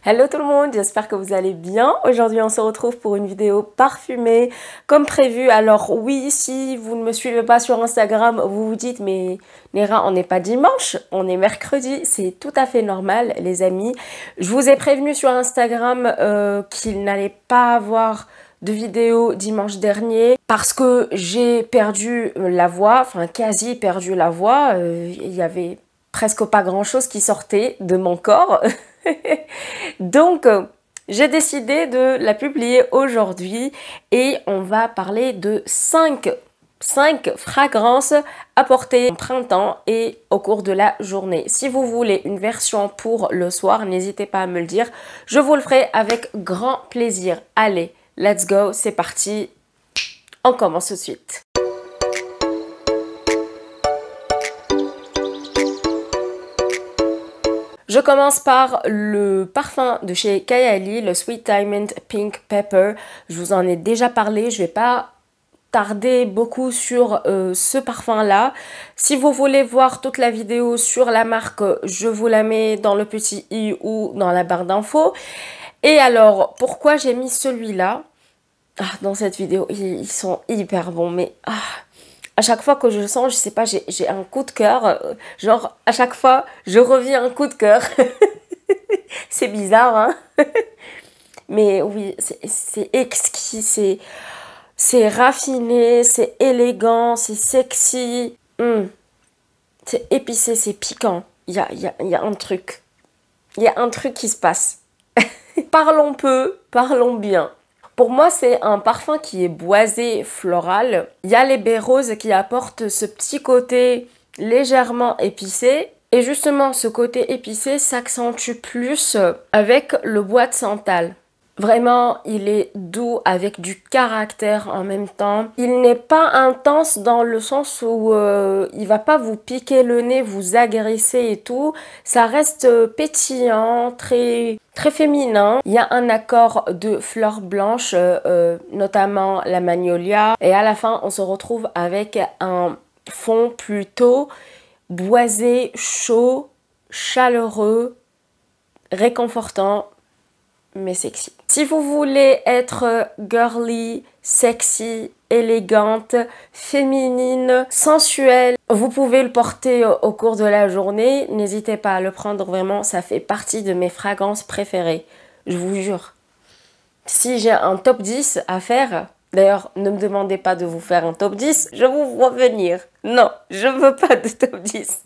Hello tout le monde, j'espère que vous allez bien. Aujourd'hui on se retrouve pour une vidéo parfumée comme prévu. Alors oui, si vous ne me suivez pas sur Instagram, vous vous dites mais Néra, on n'est pas dimanche, on est mercredi. C'est tout à fait normal les amis. Je vous ai prévenu sur Instagram qu'il n'allait pas avoir de vidéo dimanche dernier parce que j'ai perdu la voix, enfin quasi perdu la voix. Il y avait presque pas grand chose qui sortait de mon corps. Donc, j'ai décidé de la publier aujourd'hui et on va parler de 5 fragrances à porter au printemps et au cours de la journée. Si vous voulez une version pour le soir, n'hésitez pas à me le dire. Je vous le ferai avec grand plaisir. Allez, let's go, c'est parti. On commence tout de suite. Je commence par le parfum de chez Kayali, le Sweet Diamond Pink Pepper. Je vous en ai déjà parlé, je ne vais pas tarder beaucoup sur ce parfum-là. Si vous voulez voir toute la vidéo sur la marque, je vous la mets dans le petit i ou dans la barre d'infos. Et alors, pourquoi j'ai mis celui-là dans cette vidéo? Ils sont hyper bons, mais... à chaque fois que je le sens, je sais pas, j'ai un coup de cœur. Genre, à chaque fois, je reviens un coup de cœur. C'est bizarre, hein? Mais oui, c'est exquis, c'est raffiné, c'est élégant, c'est sexy. C'est épicé, c'est piquant. Il y a un truc. Il y a un truc qui se passe. Parlons peu, parlons bien. Pour moi, c'est un parfum qui est boisé, floral. Il y a les baies roses qui apportent ce petit côté légèrement épicé. Et justement, ce côté épicé s'accentue plus avec le bois de santal. Vraiment, il est doux avec du caractère en même temps. Il n'est pas intense dans le sens où il va pas vous piquer le nez, vous agresser et tout. Ça reste pétillant, très féminin. Il y a un accord de fleurs blanches, notamment la magnolia. Et à la fin, on se retrouve avec un fond plutôt boisé, chaud, chaleureux, réconfortant, mais sexy. Si vous voulez être girly, sexy, élégante, féminine, sensuelle, vous pouvez le porter au cours de la journée. N'hésitez pas à le prendre, vraiment, ça fait partie de mes fragrances préférées. Je vous jure. Si j'ai un top 10 à faire, d'ailleurs, ne me demandez pas de vous faire un top 10, je vous vois venir. Non, je ne veux pas de top 10.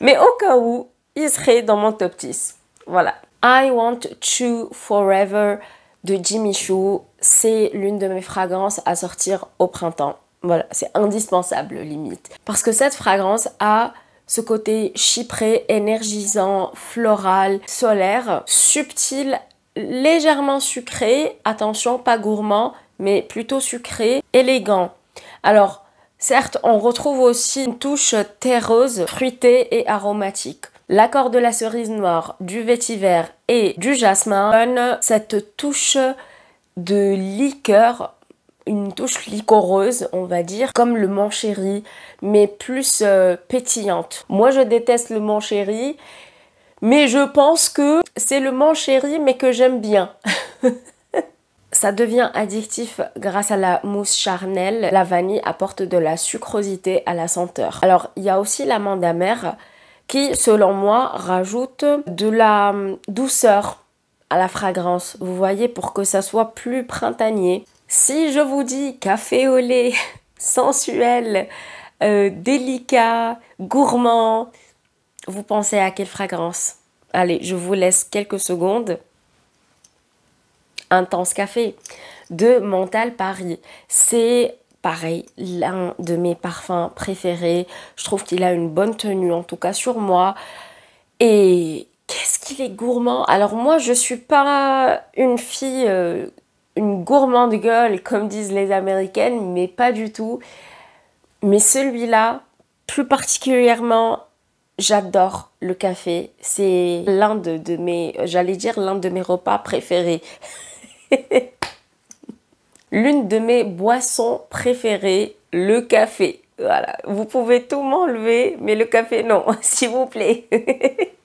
Mais au cas où, il serait dans mon top 10. Voilà. I Want Choo Forever de Jimmy Choo. C'est l'une de mes fragrances à sortir au printemps. Voilà, c'est indispensable limite. Parce que cette fragrance a ce côté chypré, énergisant, floral, solaire, subtil, légèrement sucré. Attention, pas gourmand, mais plutôt sucré, élégant. Alors, certes, on retrouve aussi une touche terreuse, fruitée et aromatique. L'accord de la cerise noire, du vétiver et du jasmin donne cette touche de liqueur, une touche liquoreuse, on va dire, comme le menthe chéri, mais plus pétillante. Moi, je déteste le menthe chéri, mais je pense que c'est le menthe chéri, mais que j'aime bien. Ça devient addictif grâce à la mousse charnelle. La vanille apporte de la sucrosité à la senteur. Alors, il y a aussi l'amande amère qui, selon moi, rajoute de la douceur à la fragrance. Vous voyez, pour que ça soit plus printanier. Si je vous dis café au lait, sensuel, délicat, gourmand, vous pensez à quelle fragrance? Allez, je vous laisse quelques secondes. Intense Café de Mental Paris. C'est pareil, l'un de mes parfums préférés. Je trouve qu'il a une bonne tenue, en tout cas sur moi. Et qu'est-ce qu'il est gourmand. Alors moi, je suis pas une fille, une gourmande gueule, comme disent les Américaines, mais pas du tout. Mais celui-là, plus particulièrement, j'adore le café. C'est l'un de mes, j'allais dire, l'un de mes repas préférés. L'une de mes boissons préférées, le café. Voilà, vous pouvez tout m'enlever, mais le café non, s'il vous plaît.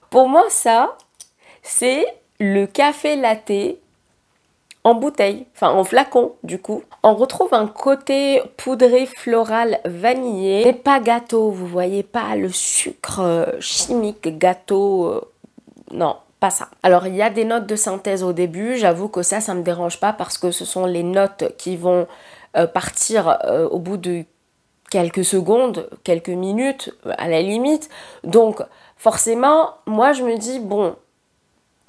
Pour moi, ça, c'est le café latte en bouteille, enfin en flacon du coup. On retrouve un côté poudré floral vanillé, mais pas gâteau, vous voyez, pas le sucre chimique gâteau, non. Pas ça. Alors, il y a des notes de synthèse au début. J'avoue que ça me dérange pas parce que ce sont les notes qui vont partir au bout de quelques secondes, quelques minutes à la limite. Donc, forcément, moi, je me dis, bon,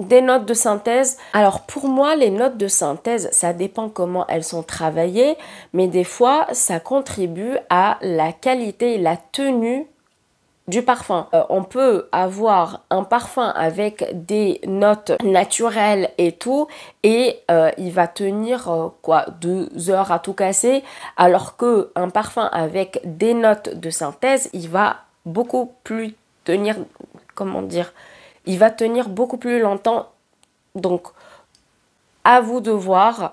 des notes de synthèse. Alors, pour moi, les notes de synthèse, ça dépend comment elles sont travaillées, mais des fois, ça contribue à la qualité et la tenue du parfum. On peut avoir un parfum avec des notes naturelles et tout, et il va tenir quoi, 2 heures à tout casser, alors que un parfum avec des notes de synthèse, il va beaucoup plus tenir, comment dire, il va tenir beaucoup plus longtemps. Donc, à vous de voir.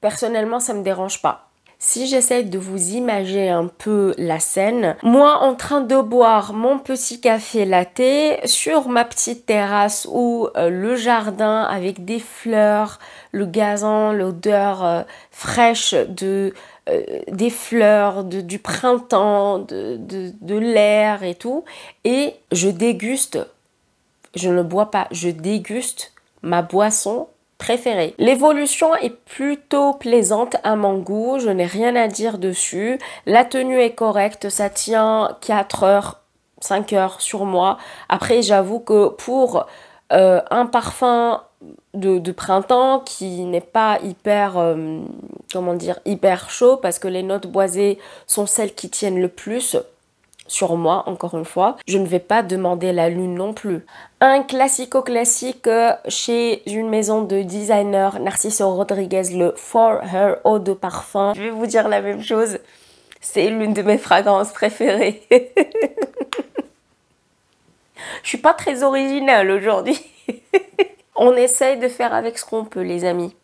Personnellement, ça me dérange pas. Si j'essaie de vous imaginer un peu la scène, moi en train de boire mon petit café latte sur ma petite terrasse ou le jardin avec des fleurs, le gazon, l'odeur fraîche des fleurs, du printemps, de l'air et tout. Et je déguste, je ne bois pas, je déguste ma boisson préférée. L'évolution est plutôt plaisante à mon goût, je n'ai rien à dire dessus. La tenue est correcte, ça tient 4 heures, 5 heures sur moi. Après, j'avoue que pour un parfum de printemps qui n'est pas hyper, comment dire, hyper chaud, parce que les notes boisées sont celles qui tiennent le plus sur moi, encore une fois. Je ne vais pas demander la lune non plus. Un classico-classique chez une maison de designer, Narciso Rodriguez, le For Her eau de parfum. Je vais vous dire la même chose. C'est l'une de mes fragrances préférées. Je suis pas très originale aujourd'hui. On essaye de faire avec ce qu'on peut, les amis.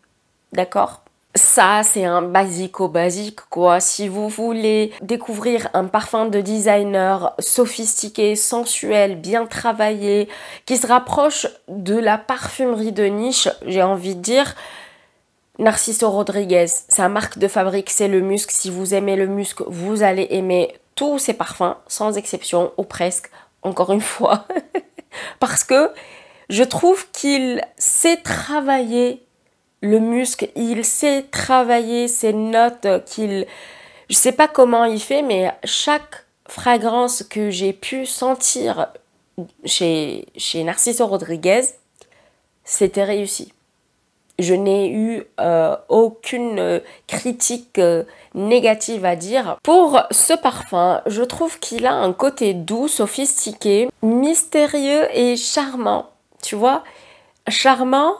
D'accord ? Ça, c'est un basico-basique, quoi. Si vous voulez découvrir un parfum de designer sophistiqué, sensuel, bien travaillé, qui se rapproche de la parfumerie de niche, j'ai envie de dire, Narciso Rodriguez, sa marque de fabrique, c'est le musc. Si vous aimez le musc, vous allez aimer tous ses parfums, sans exception, ou presque, encore une fois. Parce que je trouve qu'il sait travailler le musc, il sait travailler ses notes, je sais pas comment il fait, mais chaque fragrance que j'ai pu sentir chez Narciso Rodriguez, c'était réussi. Je n'ai eu aucune critique négative à dire. Pour ce parfum, je trouve qu'il a un côté doux, sophistiqué, mystérieux et charmant. Tu vois, charmant,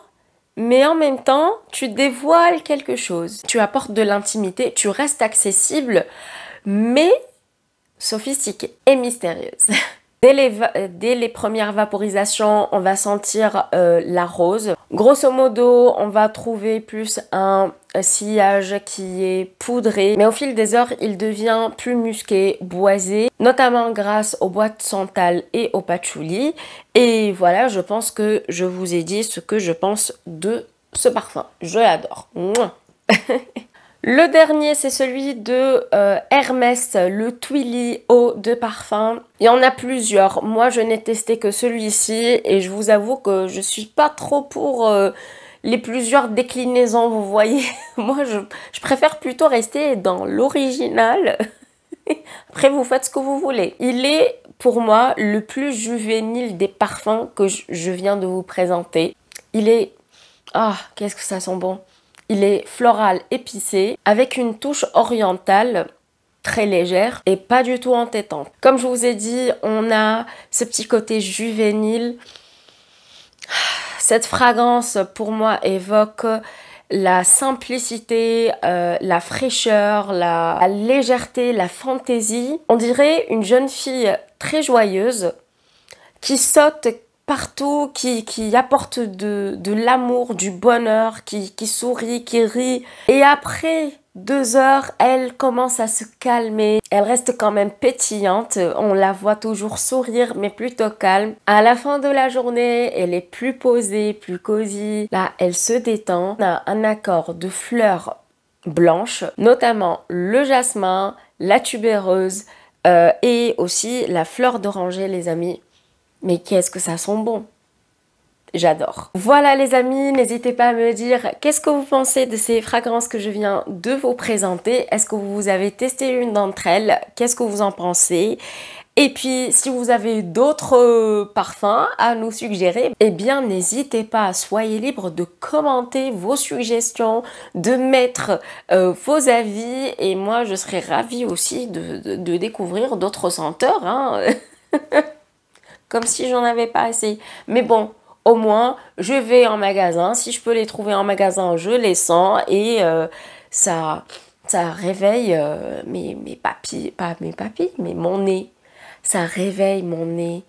mais en même temps, tu dévoiles quelque chose. Tu apportes de l'intimité, tu restes accessible, mais sophistiquée et mystérieuse. Dès les premières vaporisations, on va sentir la rose. Grosso modo, on va trouver plus un sillage qui est poudré. Mais au fil des heures, il devient plus musqué, boisé, notamment grâce aux boîtes de santal et au patchouli. Et voilà, je pense que je vous ai dit ce que je pense de ce parfum. Je l'adore. Le dernier, c'est celui de Hermès, le Twilly eau de parfum. Il y en a plusieurs. Moi, je n'ai testé que celui-ci et je vous avoue que je suis pas trop pour les plusieurs déclinaisons, vous voyez. Moi, je préfère plutôt rester dans l'original. Après, vous faites ce que vous voulez. Il est, pour moi, le plus juvénile des parfums que je viens de vous présenter. Il est... Ah, qu'est-ce que ça sent bon! Il est floral épicé avec une touche orientale très légère et pas du tout entêtante. Comme je vous ai dit, on a ce petit côté juvénile. Cette fragrance, pour moi, évoque la simplicité, la fraîcheur, la légèreté, la fantaisie. On dirait une jeune fille très joyeuse qui saute partout, qui apporte de l'amour, du bonheur, qui sourit, qui rit. Et après 2 heures, elle commence à se calmer. Elle reste quand même pétillante. On la voit toujours sourire, mais plutôt calme. À la fin de la journée, elle est plus posée, plus cosy. Là, elle se détend. On a un accord de fleurs blanches, notamment le jasmin, la tubéreuse et aussi la fleur d'oranger, les amis. Mais qu'est-ce que ça sent bon! J'adore. Voilà les amis, n'hésitez pas à me dire qu'est-ce que vous pensez de ces fragrances que je viens de vous présenter. Est-ce que vous avez testé une d'entre elles? Qu'est-ce que vous en pensez? Et puis, si vous avez d'autres parfums à nous suggérer, eh bien, n'hésitez pas, soyez libre de commenter vos suggestions, de mettre vos avis. Et moi, je serais ravie aussi de découvrir d'autres senteurs, hein. Comme si j'en avais pas assez. Mais bon, au moins, je vais en magasin. Si je peux les trouver en magasin, je les sens. Et ça réveille mes papilles, pas mes papilles, mais mon nez. Ça réveille mon nez.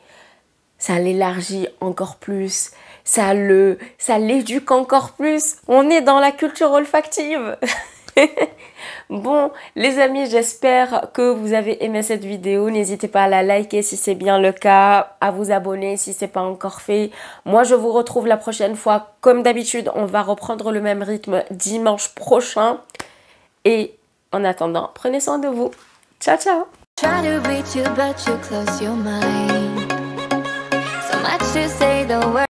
Ça l'élargit encore plus. Ça l'éduque encore plus. On est dans la culture olfactive. Bon, les amis, j'espère que vous avez aimé cette vidéo. N'hésitez pas à la liker si c'est bien le cas, à vous abonner si c'est pas encore fait. Moi, je vous retrouve la prochaine fois. Comme d'habitude, on va reprendre le même rythme dimanche prochain. Et en attendant, prenez soin de vous. Ciao, ciao! Try to reach you, but you close your mind. So much to say, the word.